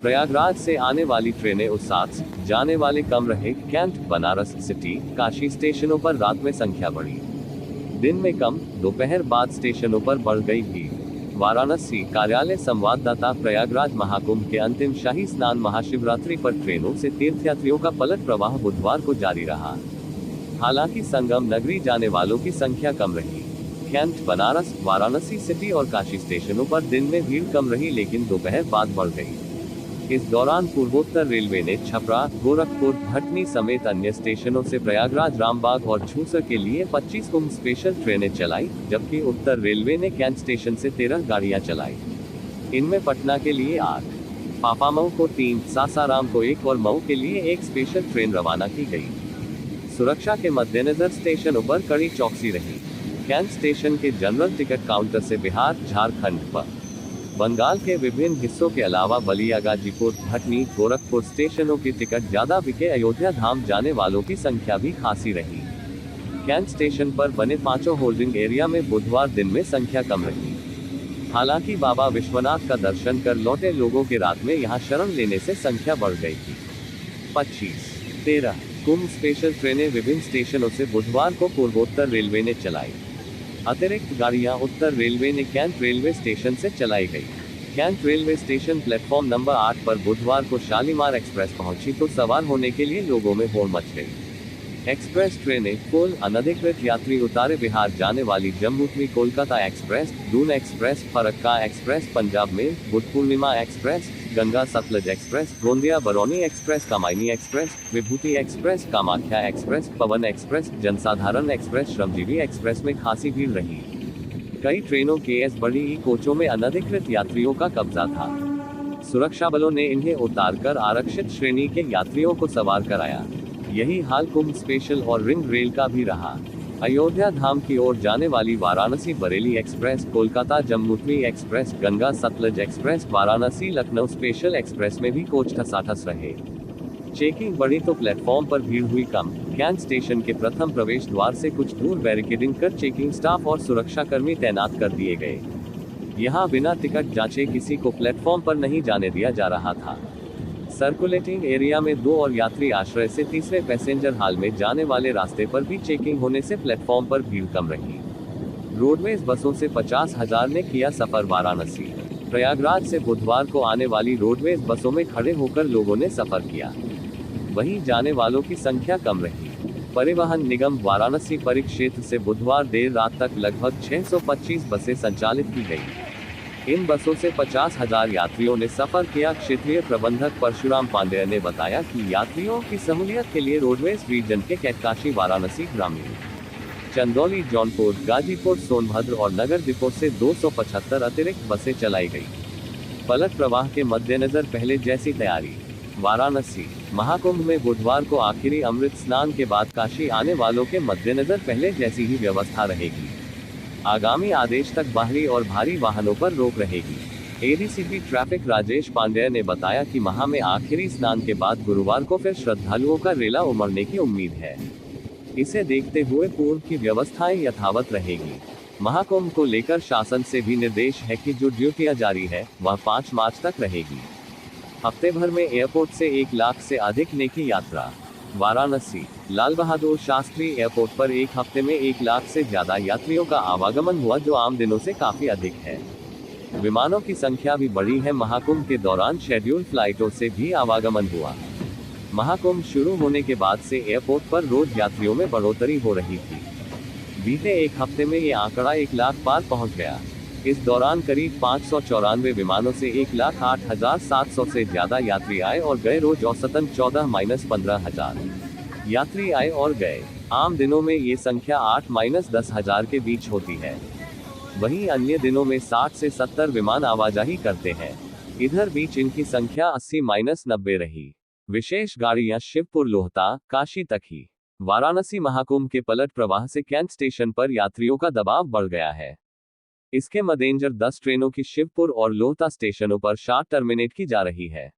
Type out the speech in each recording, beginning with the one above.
प्रयागराज से आने वाली ट्रेनें उस साथ जाने वाले कम रहे। कैंट, बनारस सिटी, काशी स्टेशनों पर रात में संख्या बढ़ी। दिन में कम, दोपहर बाद स्टेशनों पर बढ़ गई भीड़। वाराणसी कार्यालय संवाददाता। प्रयागराज महाकुंभ के अंतिम शाही स्नान महाशिवरात्रि पर ट्रेनों से तीर्थयात्रियों का पलट प्रवाह बुधवार को जारी रहा। हालांकि संगम नगरी जाने वालों की संख्या कम रही। कैंट, बनारस, वाराणसी सिटी और काशी स्टेशनों पर दिन में भीड़ कम रही, लेकिन दोपहर बाद बढ़ गई। इस दौरान पूर्वोत्तर रेलवे ने छपरा, गोरखपुर, भटनी समेत अन्य स्टेशनों से प्रयागराज, रामबाग और छूसर के लिए 25 कुंभ स्पेशल ट्रेनें चलाई, जबकि उत्तर रेलवे ने कैंट स्टेशन से 13 गाड़ियां चलाई। इनमें पटना के लिए 8, पापामऊ को 3, सासाराम को 1 और मऊ के लिए 1 स्पेशल ट्रेन रवाना की गई। सुरक्षा के मद्देनजर स्टेशनों पर कड़ी चौकसी रही। कैंट स्टेशन के जनरल टिकट काउंटर से बिहार, झारखंड, बंगाल के विभिन्न हिस्सों के अलावा बलिया, गाजीपुर, भटनी, गोरखपुर स्टेशनों की टिकट ज्यादा बिके। अयोध्या धाम जाने वालों की संख्या भी खासी रही। कैंट स्टेशन पर बने 5 होल्डिंग एरिया में बुधवार दिन में संख्या कम रही। हालांकि बाबा विश्वनाथ का दर्शन कर लौटे लोगों के रात में यहां शरण लेने से संख्या बढ़ गई थी। 25-13 कुंभ स्पेशल ट्रेनें विभिन्न स्टेशनों से बुधवार को पूर्वोत्तर रेलवे ने चलाई। अतिरिक्त गाड़ियां उत्तर रेलवे ने कैंट रेलवे स्टेशन से चलाई गई। Cantt railway station platform number 8 पर बुधवार को शालीमार एक्सप्रेस पहुंची तो सवार होने के लिए लोगों में होड़ मच गई। एक्सप्रेस ट्रेनें फुल। अनधिकृत यात्री उतारे। बिहार जाने वाली Jammu Tawi Kolkata express, Doon express, Farakka express, Punjab mail, Buddha Purnima express, Ganga Sutlej express, Gondia Barauni express, Kamayani express, विभूति एक्सप्रेस, कामाख्या एक्सप्रेस, पवन एक्सप्रेस, जनसाधारण एक्सप्रेस, श्रमजीवी एक्सप्रेस में खासी भीड़ रही। कई ट्रेनों के एस बड़ी कोचों में अनधिकृत यात्रियों का कब्जा था। सुरक्षा बलों ने इन्हें उतारकर आरक्षित श्रेणी के यात्रियों को सवार कराया। यही हाल कुंभ स्पेशल और रिंग रेल का भी रहा। अयोध्या धाम की ओर जाने वाली Varanasi Bareilly express, Kolkata Jammu Tawi express, Ganga Sutlej express, Varanasi Lucknow special express में भी कोच ठसाठस रहे। चेकिंग बढ़ी तो प्लेटफॉर्म पर भीड़ हुई कम। कैंट स्टेशन के प्रथम प्रवेश द्वार से कुछ दूर बैरिकेडिंग कर चेकिंग स्टाफ और सुरक्षाकर्मी तैनात कर दिए गए। यहां बिना टिकट जांचे किसी को प्लेटफॉर्म पर नहीं जाने दिया जा रहा था। सर्कुलेटिंग एरिया में 2 और यात्री आश्रय से तीसरे पैसेंजर हाल में जाने वाले रास्ते पर भी चेकिंग होने से प्लेटफॉर्म पर भीड़ कम रही। रोडवेज बसों से 50,000 ने किया सफर। वाराणसी प्रयागराज से बुधवार को आने वाली रोडवेज बसों में खड़े होकर लोगों ने सफर किया। वहीं जाने वालों की संख्या कम रही। परिवहन निगम वाराणसी परिक्षेत्र से बुधवार देर रात तक लगभग 625 बसें संचालित की गई। इन बसों से 50,000 यात्रियों ने सफर किया। क्षेत्रीय प्रबंधक परशुराम पांडेय ने बताया कि यात्रियों की सहूलियत के लिए रोडवेज रीजन के कैटकाशी, वाराणसी, ग्रामीण, चंदौली, जौनपुर, गाजीपुर, सोनभद्र और नगर डिपो से 275 अतिरिक्त बसें चलाई गई। पलट प्रवाह के मद्देनजर पहले जैसी तैयारी। वाराणसी महाकुंभ में बुधवार को आखिरी अमृत स्नान के बाद काशी आने वालों के मद्देनजर पहले जैसी ही व्यवस्था रहेगी। आगामी आदेश तक बाहरी और भारी वाहनों पर रोक रहेगी। एडीसीपी ट्रैफिक राजेश पांडेय ने बताया कि माह में आखिरी स्नान के बाद गुरुवार को फिर श्रद्धालुओं का रेला उमड़ने की उम्मीद है। इसे देखते हुए पूर्व की व्यवस्थाएं यथावत रहेगी। महाकुंभ को लेकर शासन से भी निर्देश है कि जो ड्यूटियां जारी है वह 5 मार्च तक रहेगी। हफ्ते भर में एयरपोर्ट से 1 लाख से अधिक ने की यात्रा। वाराणसी लाल बहादुर शास्त्री एयरपोर्ट पर एक हफ्ते में 1 लाख से ज्यादा यात्रियों का आवागमन हुआ, जो आम दिनों से काफी अधिक है। विमानों की संख्या भी बढ़ी है। महाकुंभ के दौरान शेड्यूल फ्लाइटों से भी आवागमन हुआ। महाकुंभ शुरू होने के बाद से एयरपोर्ट पर रोज यात्रियों में बढ़ोतरी हो रही थी। बीते एक हफ्ते में ये आंकड़ा 1 लाख पार पहुंच गया। इस दौरान करीब 594 विमानों से 1,08,700 से ज्यादा यात्री आए और गए। रोज औसतन 14-15,000 यात्री आए और गए। आम दिनों में ये संख्या 8-10,000 के बीच होती है। वहीं अन्य दिनों में 60 से 70 विमान आवाजाही करते हैं। इधर बीच इनकी संख्या 80-90 रही। विशेष गाड़ियां शिवपुर, लोहता, काशी तक ही। वाराणसी महाकुंभ के पलट प्रवाह से कैंट स्टेशन पर यात्रियों का दबाव बढ़ गया है। इसके मद्देनजर 10 ट्रेनों की शिवपुर और लोहता स्टेशनों पर शार्ट टर्मिनेट की जा रही है।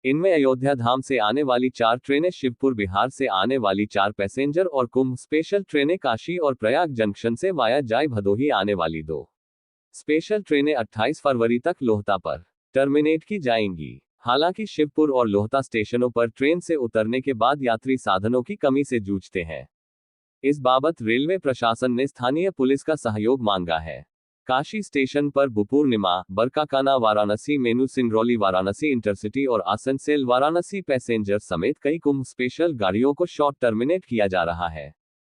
इनमें अयोध्या धाम से आने वाली 4 ट्रेनें, शिवपुर बिहार से आने वाली 4 पैसेंजर और कुंभ स्पेशल ट्रेनें, काशी और प्रयाग जंक्शन से वाया जाय भदोही आने वाली 2 स्पेशल ट्रेनें 28 फरवरी तक लोहता पर टर्मिनेट की जाएंगी। हालांकि शिवपुर और लोहता स्टेशनों पर ट्रेन से उतरने के बाद यात्री साधनों की कमी से जूझते हैं। इस बाबत रेलवे प्रशासन ने स्थानीय पुलिस का सहयोग मांगा है। काशी स्टेशन पर बुपूर्णिमा, बरकाकाना वाराणसी मेनू, सिंगरौली वाराणसी इंटरसिटी और आसनसोल वाराणसी पैसेंजर समेत कई कुंभ स्पेशल गाड़ियों को शॉर्ट टर्मिनेट किया जा रहा है।